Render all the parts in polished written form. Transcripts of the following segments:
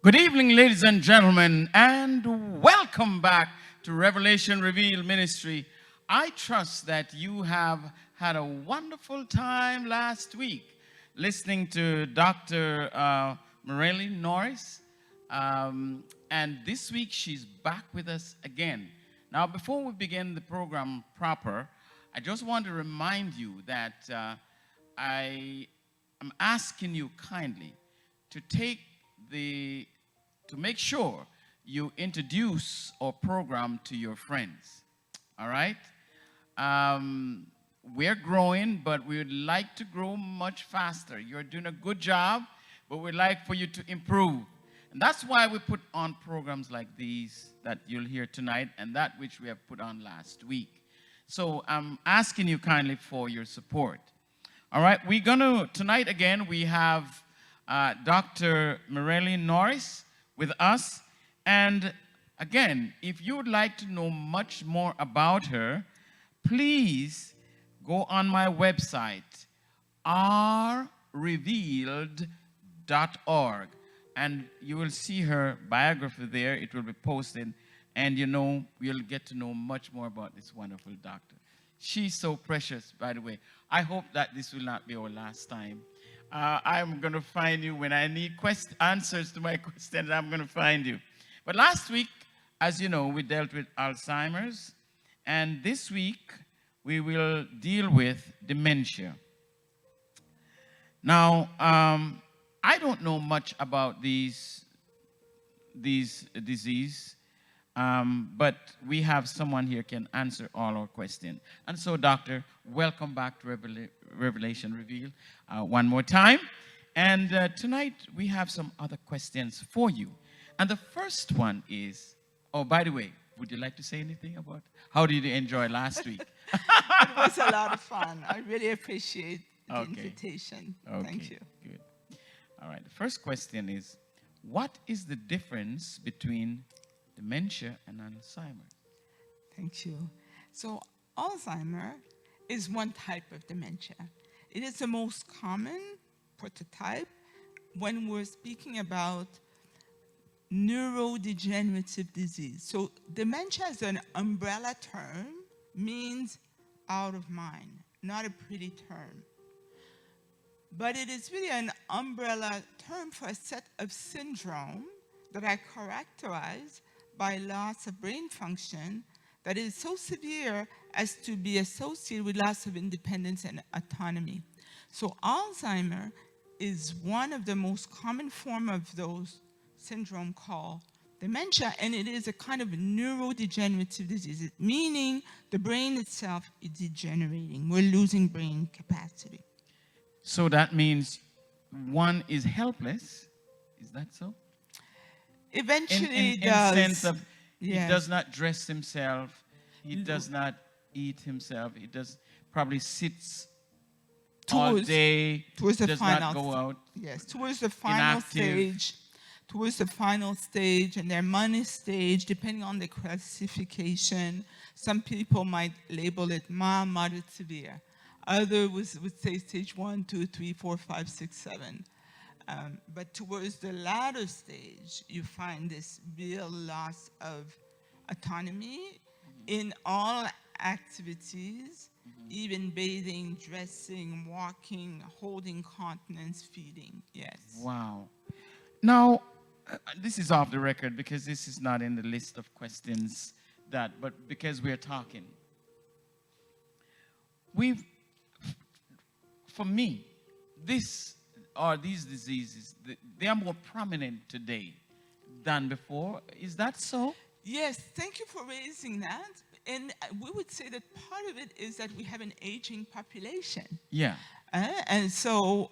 Good evening, ladies and gentlemen, and welcome back to Revelation Revealed Ministry. I trust that you have had a wonderful time last week listening to Dr. Mireille Norris, and this week she's back with us again. Now, before we begin the program proper, I just want to remind you that I am asking you kindly to make sure you introduce our program to your friends. All right? We're growing, but we would like to grow much faster. You're doing a good job, but we'd like for you to improve. And that's why we put on programs like these that you'll hear tonight and that which we have put on last week. So I'm asking you kindly for your support. All right? Tonight again, we have Dr. Mireille Norris with us. And again, if you would like to know much more about her, please go on my website, rrevealed.org, and you will see her biography there. It will be posted, and you'll get to know much more about this wonderful doctor. She's so precious, by the way. I hope that this will not be our last time. I'm going to find you when I need answers to my questions. I'm going to find you. But last week, as you know, we dealt with Alzheimer's. And this week, we will deal with dementia. Now, I don't know much about these disease, but we have someone here can answer all our questions. And so, Doctor, welcome back to Revelation Revealed one more time. And tonight, we have some other questions for you. And the first one is, oh, by the way, would you like to say anything about how did you enjoy last week? It was a lot of fun. I really appreciate the invitation. Okay. Thank you. Good. All right. The first question is, what is the difference between dementia and Alzheimer? Thank you. So Alzheimer is one type of dementia. It is the most common prototype when we're speaking about neurodegenerative disease. So dementia as an umbrella term means out of mind, not a pretty term. But it is really an umbrella term for a set of syndromes that are characterized by loss of brain function that is so severe as to be associated with loss of independence and autonomy. So Alzheimer is one of the most common form of those syndrome called dementia, and it is a kind of neurodegenerative disease, meaning the brain itself is degenerating. We're losing brain capacity. So that means one is helpless. Is that so? Eventually in does. sense of Yes. he does not dress himself, he does not eat himself, he probably sits all day, towards the does final not go out. Yes, towards the final stage. Towards the final stage and their money stage, depending on the classification. Some people might label it mild, moderate, severe. Others would say stage 1, 2, 3, 4, 5, 6, 7. But towards the latter stage, you find this real loss of autonomy in all activities, even bathing, dressing, walking, holding continence, feeding. Yes. Wow. Now, this is off the record because this is not in the list of questions but because we're talking. For me, these diseases, they are more prominent today than before. Is that so? Yes, thank you for raising that. And we would say that part of it is that we have an aging population. Yeah. And so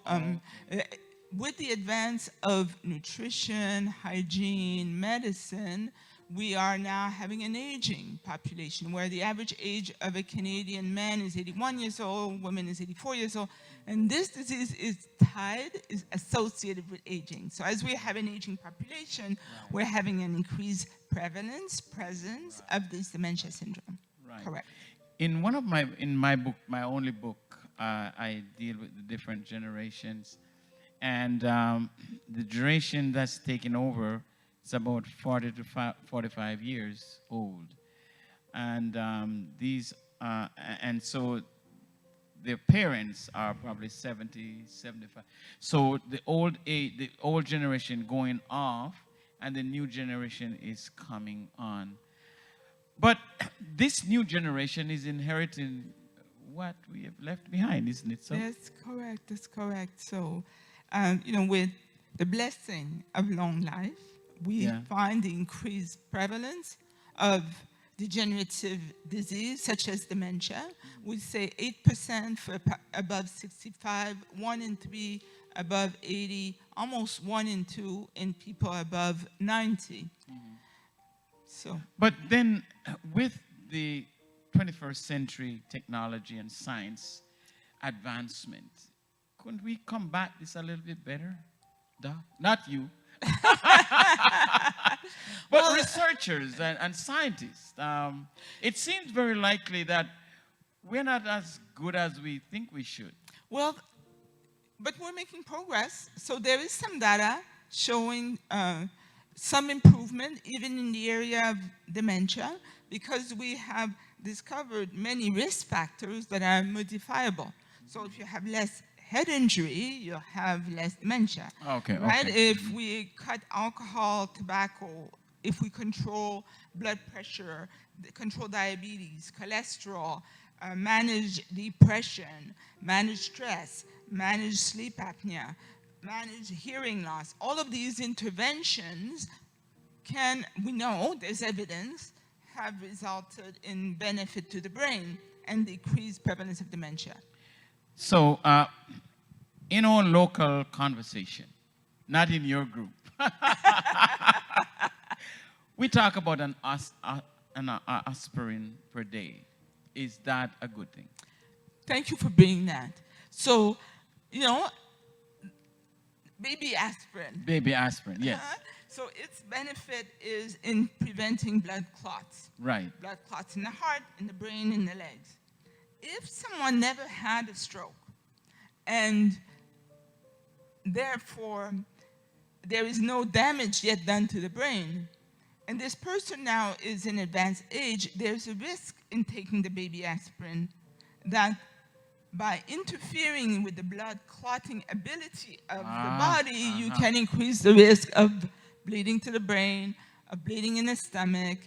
with the advance of nutrition, hygiene, medicine, we are now having an aging population where the average age of a Canadian man is 81 years old, woman is 84 years old, and this disease is associated with aging. So as we have an aging population, we're having an increased presence of this dementia syndrome. Right. Correct. In my book, my only book, I deal with the different generations. And the duration that's taken over is about 40 to 45 years old. And and so their parents are probably 70, 75. So the old generation going off, and the new generation is coming on. But this new generation is inheriting what we have left behind, isn't it so? That's correct. That's correct. So, with the blessing of long life, we find the increased prevalence of degenerative disease, such as dementia. We say 8% for above 65, 1 in 3 above 80, almost 1 in 2 in people above 90. So, but then, with the 21st century technology and science advancement, couldn't we combat this a little bit better? Not you. But researchers and scientists. It seems very likely that we're not as good as we think we should. Well, but we're making progress. So there is some data showing some improvement even in the area of dementia, because we have discovered many risk factors that are modifiable. So if you have less head injury, you'll have less dementia. Okay. Right? Okay. If we cut alcohol, tobacco, if we control blood pressure, control diabetes, cholesterol, manage depression, manage stress, manage sleep apnea, manage hearing loss, all of these interventions we know, there's evidence, have resulted in benefit to the brain and decreased prevalence of dementia. So, in our local conversation, not in your group, we talk about an aspirin per day. Is that a good thing? Thank you for bringing that. So, baby aspirin. Baby aspirin, yes. So its benefit is in preventing blood clots. Right. Blood clots in the heart, in the brain, in the legs. If someone never had a stroke, and therefore there is no damage yet done to the brain, and this person now is in advanced age, there's a risk in taking the baby aspirin that by interfering with the blood clotting ability of the body, you can increase the risk of bleeding to the brain, of bleeding in the stomach,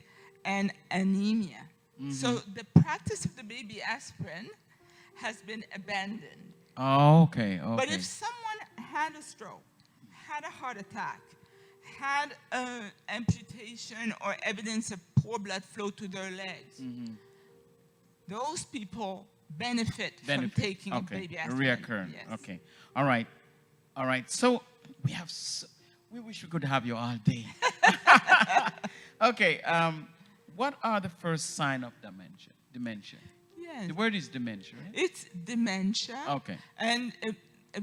and anemia. So the practice of the baby aspirin has been abandoned. Oh, okay. But if someone had a stroke, had a heart attack, had an amputation or evidence of poor blood flow to their legs, those people benefit from taking a baby aspirin. Reoccurring. Yes. Okay. All right. So we wish we could have you all day. Okay. What are the first signs of dementia? Yes. The word is dementia, right? It's dementia. Okay. And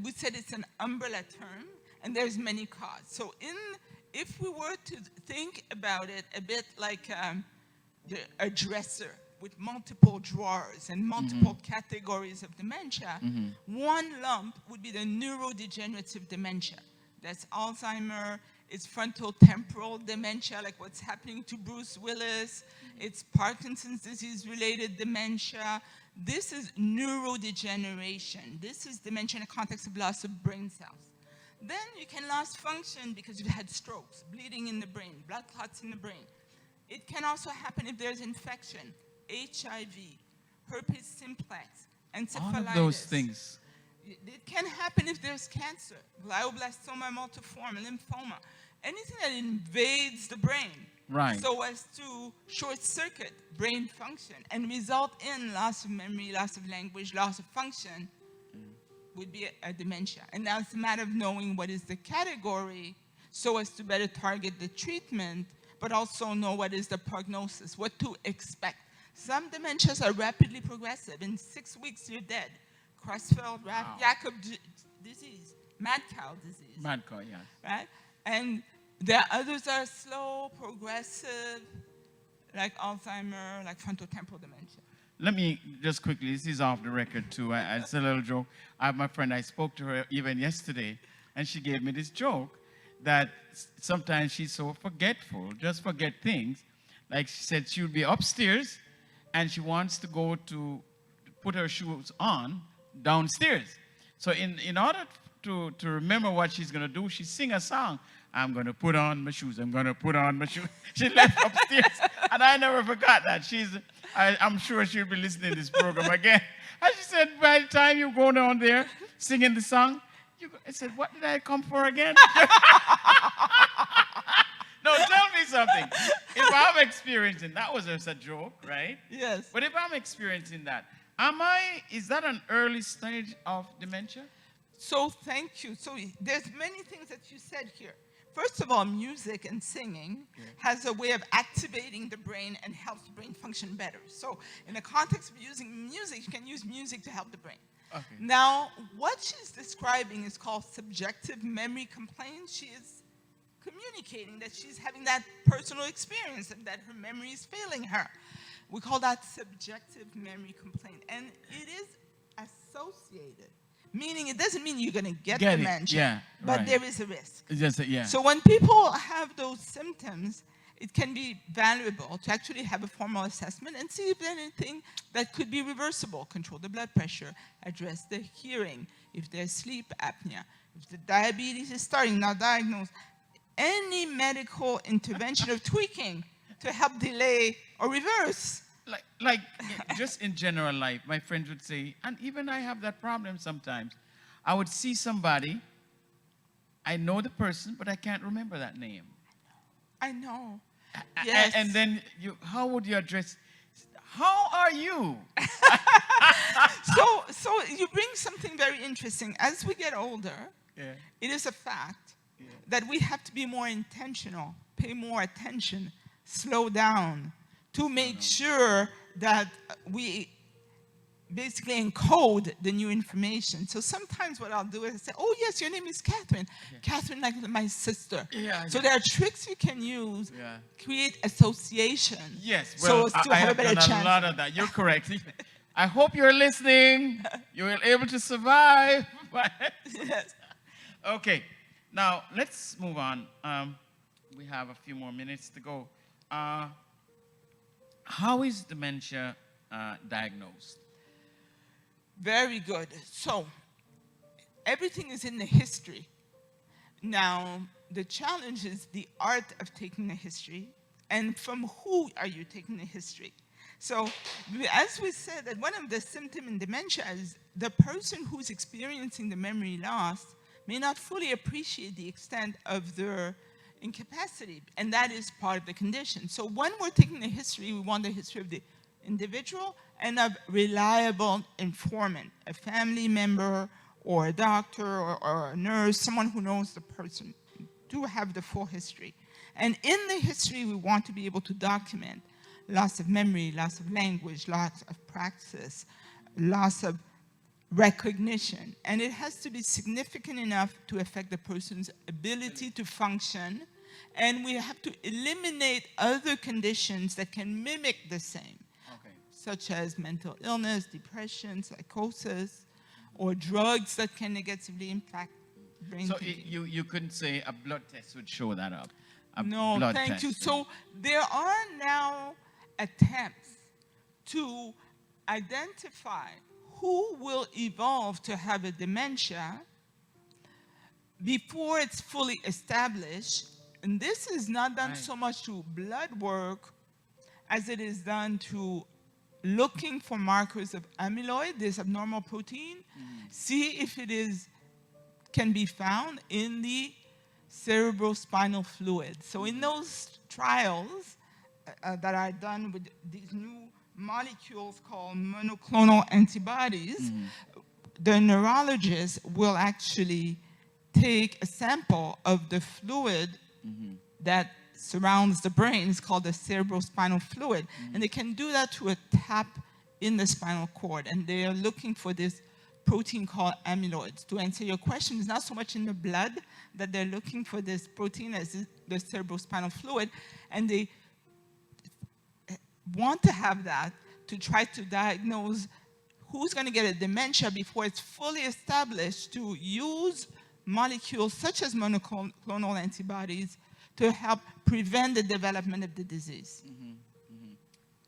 we said it's an umbrella term, and there's many causes. So if we were to think about it a bit like a dresser with multiple drawers and multiple categories of dementia, one lump would be the neurodegenerative dementia. That's Alzheimer, it's frontotemporal dementia, like what's happening to Bruce Willis, it's Parkinson's disease-related dementia. This is neurodegeneration. This is dementia in the context of loss of brain cells. Then you can lose function because you've had strokes, bleeding in the brain, blood clots in the brain. It can also happen if there's infection, HIV, herpes simplex, encephalitis. All of those things. It can happen if there's cancer, glioblastoma multiforme, lymphoma, anything that invades the brain. Right. So as to short-circuit brain function and result in loss of memory, loss of language, loss of function would be a dementia. And now it's a matter of knowing what is the category so as to better target the treatment, but also know what is the prognosis, what to expect. Some dementias are rapidly progressive. In 6 weeks, you're dead. Creutzfeldt-Jakob disease, mad cow disease. Mad cow, yes. Right? And there are others that are slow, progressive, like Alzheimer, like frontotemporal dementia. Let me just quickly, this is off the record too. It's a little joke. I have my friend, I spoke to her even yesterday, and she gave me this joke that sometimes she's so forgetful, just forget things. Like she said, she would be upstairs, and she wants to go to put her shoes on downstairs. So in order to remember what she's going to do, she sing a song. I'm going to put on my shoes. I'm going to put on my shoes. She left upstairs, and I never forgot that. I'm sure she'll be listening to this program again. And she said, by the time you go down there singing the song, I said, what did I come for again? No, tell me something. If I'm experiencing, that was just a joke, right? Yes. But if I'm experiencing that, is that an early stage of dementia? So thank you. So there's many things that you said here. First of all, music and singing has a way of activating the brain and helps the brain function better. So in the context of using music, you can use music to help the brain. Okay. Now, what she's describing is called subjective memory complaint. She is communicating that she's having that personal experience and that her memory is failing her. We call that subjective memory complaint. And it is associated, meaning it doesn't mean you're going to get dementia, but there is a risk. So when people have those symptoms, it can be valuable to actually have a formal assessment and see if there's anything that could be reversible. Control the blood pressure, address the hearing, if there's sleep apnea, if the diabetes is starting, not diagnosed. Any medical intervention or tweaking to help delay or reverse. Like just in general life, my friends would say, and even I have that problem sometimes. I would see somebody, I know the person, but I can't remember that name. I know. Yes. And then how would you address, how are you? So you bring something very interesting. As we get older, it is a fact that we have to be more intentional, pay more attention, slow down, to make sure that we basically encode the new information. So sometimes what I'll do is say, oh yes, your name is Catherine. Catherine, like my sister. So there are tricks you can use, create association. Yes, well, so I have done a lot of that. You're correct. I hope you're listening. You will able to survive. Yes. Okay, now let's move on. We have a few more minutes to go. How is dementia diagnosed? Very good. So everything is in the history. Now, the challenge is the art of taking the history, and from who are you taking the history? So as we said, that one of the symptoms in dementia is the person who's experiencing the memory loss may not fully appreciate the extent of their incapacity, and that is part of the condition. So when we're taking the history, we want the history of the individual and of reliable informant, a family member or a doctor or a nurse, someone who knows the person, to have the full history. And in the history, we want to be able to document loss of memory, loss of language, loss of praxis, loss of recognition. And it has to be significant enough to affect the person's ability to function. And we have to eliminate other conditions that can mimic the same, such as mental illness, depression, psychosis, or drugs that can negatively impact brain thinking. So you couldn't say a blood test would show that up? No, thank you. So there are now attempts to identify who will evolve to have a dementia before it's fully established. And this is not done so much through blood work as it is done to looking for markers of amyloid, this abnormal protein, see if it can be found in the cerebrospinal fluid. So in those trials that are done with these new molecules called monoclonal antibodies, the neurologist will actually take a sample of the fluid that surrounds the brain. It's called the cerebrospinal fluid. And they can do that through a tap in the spinal cord. And they are looking for this protein called amyloid. To answer your question, it's not so much in the blood that they're looking for this protein as the cerebrospinal fluid. And they want to have that to try to diagnose who's going to get a dementia before it's fully established, to use molecules such as monoclonal antibodies to help prevent the development of the disease.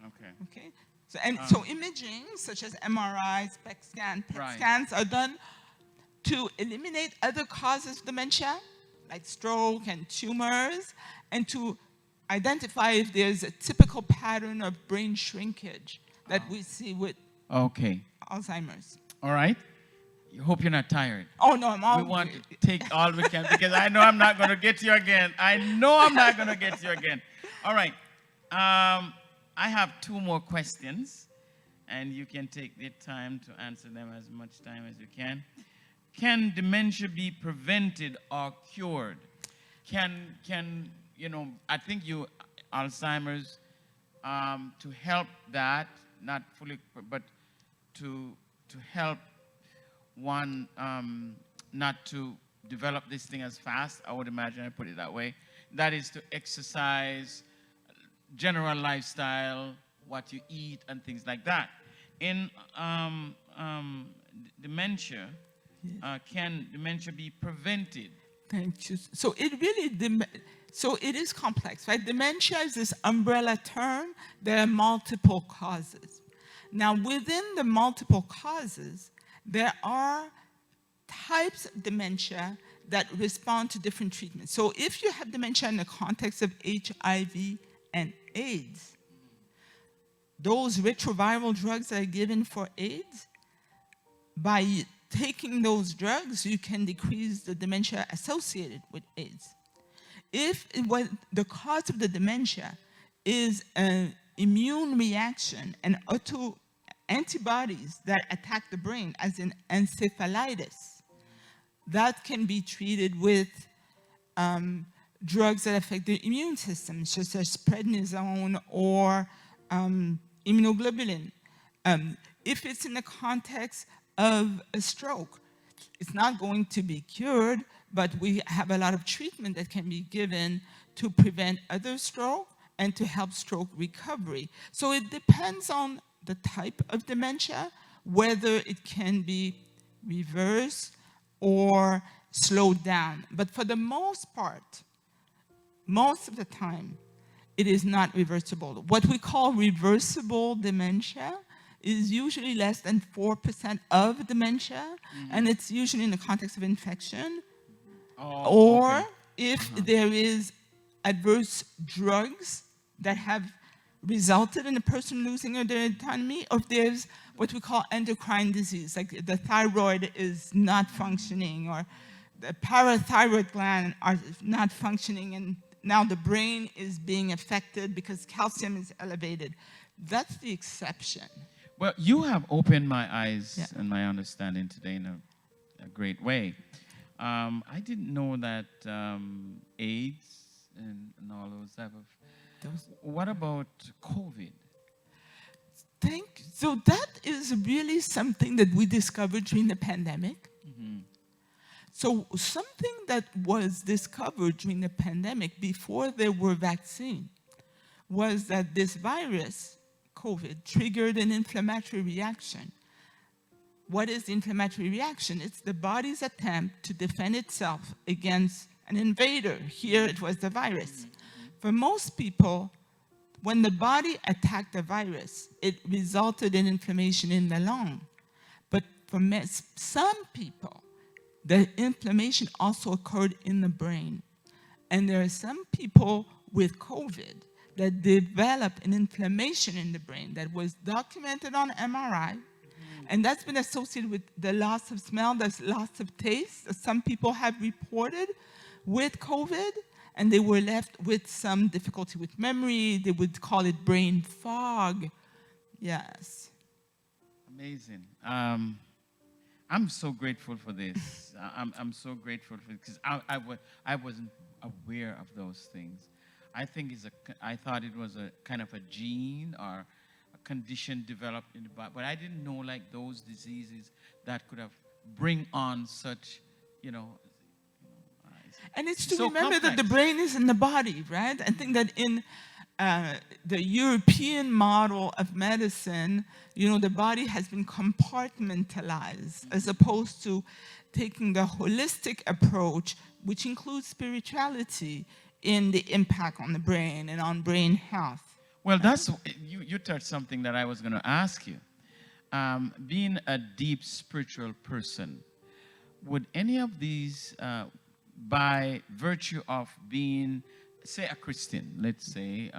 Okay. Okay? So imaging, such as MRIs, PET scans are done to eliminate other causes of dementia, like stroke and tumors, and to identify if there's a typical pattern of brain shrinkage that we see with Alzheimer's. All right. You hope you're not tired. Oh, no, I'm all We want to take all we can because I know I'm not going to get to you again. All right. I have 2 more questions, and you can take the time to answer them as much time as you can. Can dementia be prevented or cured? Can I think Alzheimer's, to help that, not fully, but to help one not to develop this thing as fast, I would imagine, I put it that way. That is to exercise, general lifestyle, what you eat, and things like that. In dementia, can dementia be prevented? Thank you. So it is complex, right? Dementia is this umbrella term. There are multiple causes. Now, within the multiple causes, there are types of dementia that respond to different treatments. So if you have dementia in the context of HIV and AIDS, those retroviral drugs that are given for AIDS, by taking those drugs, you can decrease the dementia associated with AIDS. If the cause of the dementia is an immune reaction and antibodies that attack the brain, as in encephalitis, that can be treated with drugs that affect the immune system, such as prednisone or immunoglobulin. If it's in the context of a stroke, it's not going to be cured, but we have a lot of treatment that can be given to prevent other stroke and to help stroke recovery. So it depends on the type of dementia, whether it can be reversed or slowed down. But for the most part, most of the time, it is not reversible. What we call reversible dementia is usually less than 4% of dementia, and it's usually in the context of infection, or if there is adverse drugs that have resulted in a person losing their autonomy, or if there's what we call endocrine disease, like the thyroid is not functioning, or the parathyroid gland are not functioning, and now the brain is being affected because calcium is elevated. That's the exception. Well, you have opened my eyes and my understanding today in a great way. I didn't know that AIDS and all those type of... What about COVID? So that is really something that we discovered during the pandemic. So something that was discovered during the pandemic before there were vaccines was that this virus, COVID, triggered an inflammatory reaction. What is the inflammatory reaction? It's the body's attempt to defend itself against an invader. Here it was the virus. For most people, when the body attacked the virus, it resulted in inflammation in the lung. But for some people, the inflammation also occurred in the brain. And there are some people with COVID that developed an inflammation in the brain that was documented on MRI, and that's been associated with the loss of smell, the loss of taste. Some people have reported with COVID, and they were left with some difficulty with memory. They would call it brain fog. Yes. Amazing. I'm so grateful for this. I'm so grateful for it because I wasn't aware of those things. I thought it was a kind of a gene or a condition developed in the body, but I didn't know like those diseases that could have bring on such, And it's to remember that the brain is in the body, right? I think that in the European model of medicine, the body has been compartmentalized as opposed to taking the holistic approach, which includes spirituality in the impact on the brain and on brain health. Well, you touched something that I was going to ask you. Being a deep spiritual person, would any of these, by virtue of being, say, a Christian, let's say,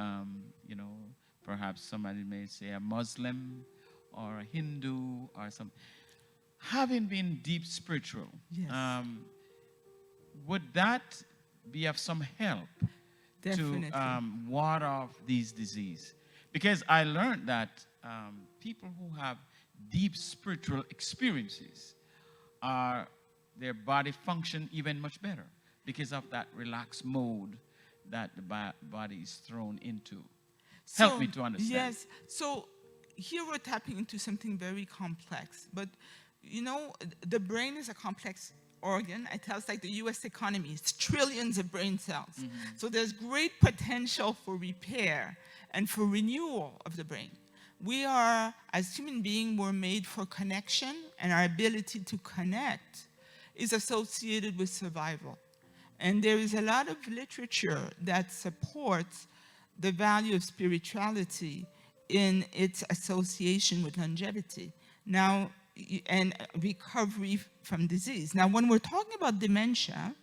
perhaps somebody may say a Muslim or a Hindu or something, having been deep spiritual, Yes. Would that be of some help Definitely. to ward off these diseases? Because I learned that people who have deep spiritual experiences their body function even much better because of that relaxed mode that the body is thrown into. Help me to understand. Yes. So here we're tapping into something very complex. But, the brain is a complex organ. I tell it's like the U.S. economy. It's trillions of brain cells. Mm-hmm. So there's great potential for repair and for renewal of the brain. We are, as human beings, we're made for connection, and our ability to connect is associated with survival. And there is a lot of literature that supports the value of spirituality in its association with longevity. Now, and recovery from disease. Now, when we're talking about dementia,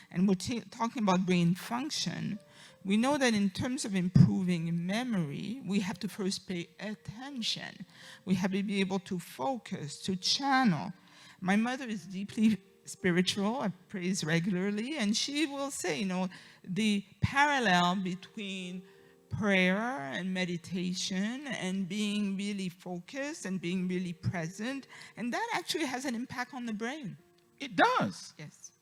and we're talking about brain function, we know that in terms of improving memory, we have to first pay attention. We have to be able to focus, to channel. My mother is deeply spiritual. I praise regularly, and she will say, the parallel between prayer and meditation and being really focused and being really present, and that actually has an impact on the brain. It does. Yes.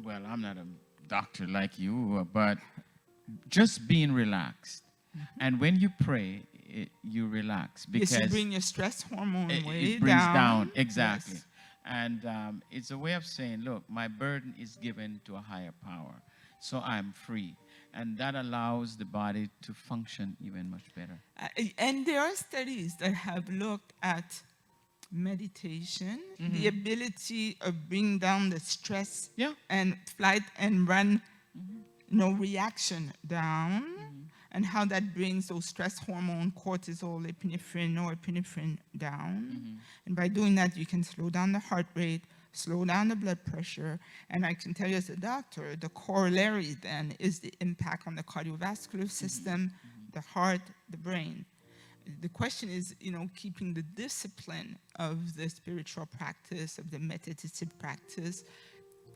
Well, I'm not a doctor like you, but just being relaxed. Mm-hmm. And when you pray, you relax. Because yes, you bring your stress hormone way it brings down. Yes. Exactly. And it's a way of saying, look, my burden is given to a higher power, so I'm free. And that allows the body to function even much better. And there are studies that have looked at meditation, mm-hmm. the ability of bringing down the stress and flight and run, mm-hmm. Reaction down, mm-hmm. and how that brings those stress hormone, cortisol, epinephrine, norepinephrine down. Mm-hmm. And by doing that, you can slow down the heart rate, slow down the blood pressure, and I can tell you as a doctor, the corollary then is the impact on the cardiovascular system, mm-hmm. the heart, the brain. The question is, keeping the discipline of the spiritual practice, of the meditative practice,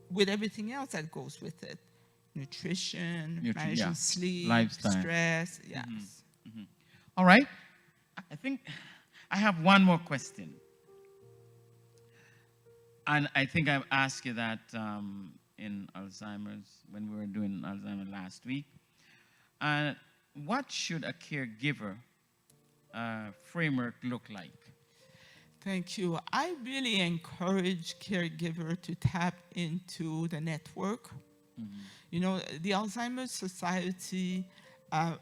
with everything else that goes with it. Nutrition, managing sleep, lifestyle. Stress, yes. Mm-hmm. Mm-hmm. All right. I think I have one more question. And I think I've asked you that in Alzheimer's, when we were doing Alzheimer's last week. What should a caregiver framework look like? Thank you. I really encourage caregiver to tap into the network. Mm-hmm. The Alzheimer's Society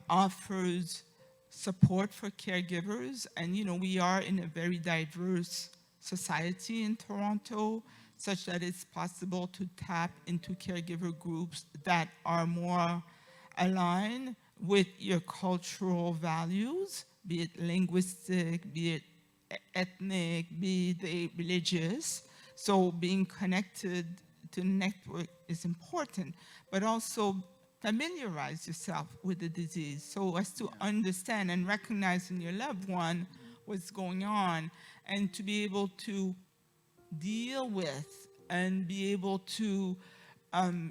offers support for caregivers, and we are in a very diverse society in Toronto, such that it's possible to tap into caregiver groups that are more aligned with your cultural values, be it linguistic, be it ethnic, be they religious. So being connected to the network is important, but also familiarize yourself with the disease so as to understand and recognize in your loved one what's going on, and to be able to deal with and be able to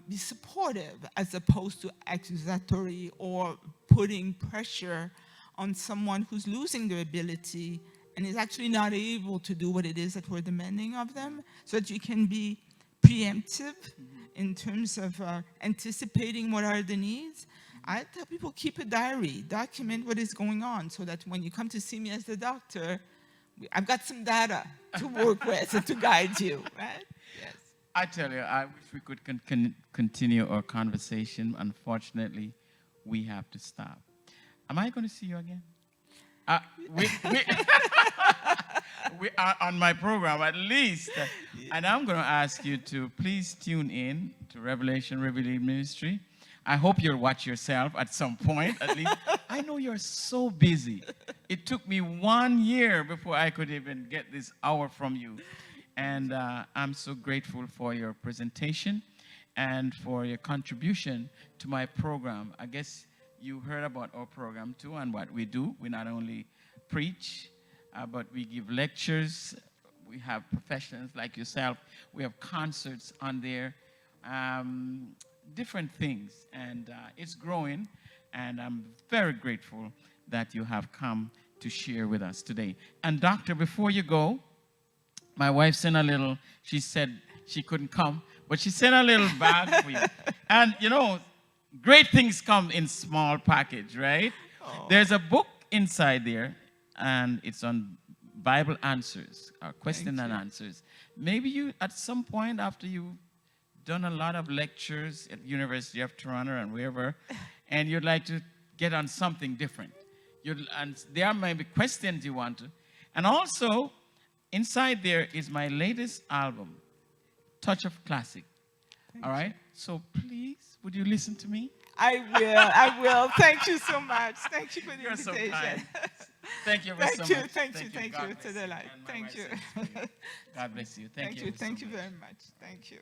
be supportive as opposed to accusatory or putting pressure on someone who's losing their ability and is actually not able to do what it is that we're demanding of them, so that you can be preemptive in terms of anticipating what are the needs. I tell people, keep a diary, document what is going on, so that when you come to see me as the doctor, I've got some data to work with and to guide you, right? Yes. I tell you, I wish we could continue our conversation. Unfortunately, we have to stop. Am I going to see you again? We, we are on my program at least. And I'm going to ask you to please tune in to Revelation Revealing Ministry. I hope you'll watch yourself at some point, at least. I know you're so busy. It took me 1 year before I could even get this hour from you. And I'm so grateful for your presentation and for your contribution to my program. I guess you heard about our program too and what we do. We not only preach, but we give lectures. We have professionals like yourself. We have concerts on there. Different things, and it's growing, and I'm very grateful that you have come to share with us today. And doctor, before you go, my wife sent a little, she said she couldn't come, but she sent a little bag for you. And you know, great things come in small package, right? Oh. There's a book inside there, and it's on Bible answers, question and answers. Maybe you, at some point after you done a lot of lectures at University of Toronto and wherever, and you'd like to get on something different. And there may be questions you want to. And also, inside there is my latest album, Touch of Classic. All right? So please, would you listen to me? I will. Thank you so much. Thank you for the You're invitation. So kind. Thank you Thank so you, much. thank you. To the light. Thank you. God bless you. Thank you. Thank you very much. Thank you.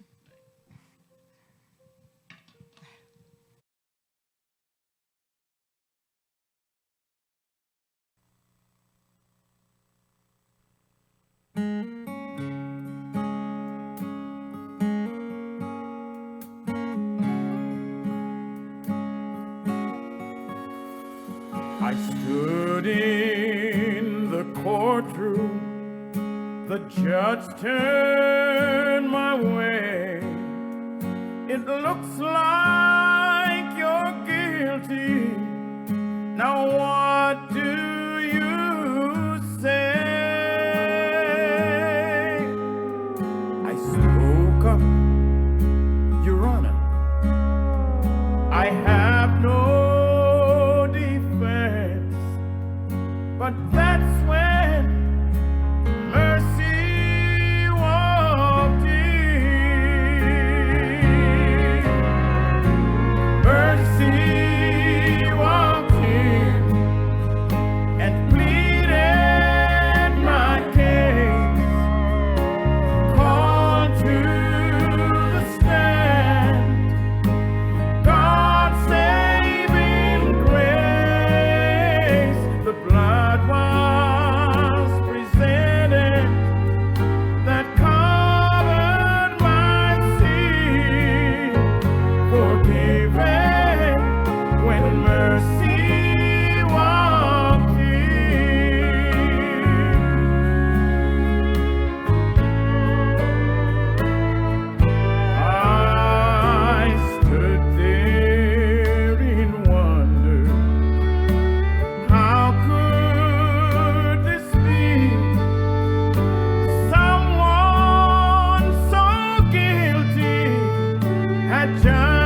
I stood in the courtroom, the judge turned my way. It looks like you're guilty. Now what do you say? I spoke up, Your Honor. I have no defense, but that's when mercy walked in. Mercy walked in and pleaded my case, called to the stand God's saving grace. The blood was presented that covered my sin, forgiven when mercy walked in. I stood there in wonder. How could this be? Someone so guilty had just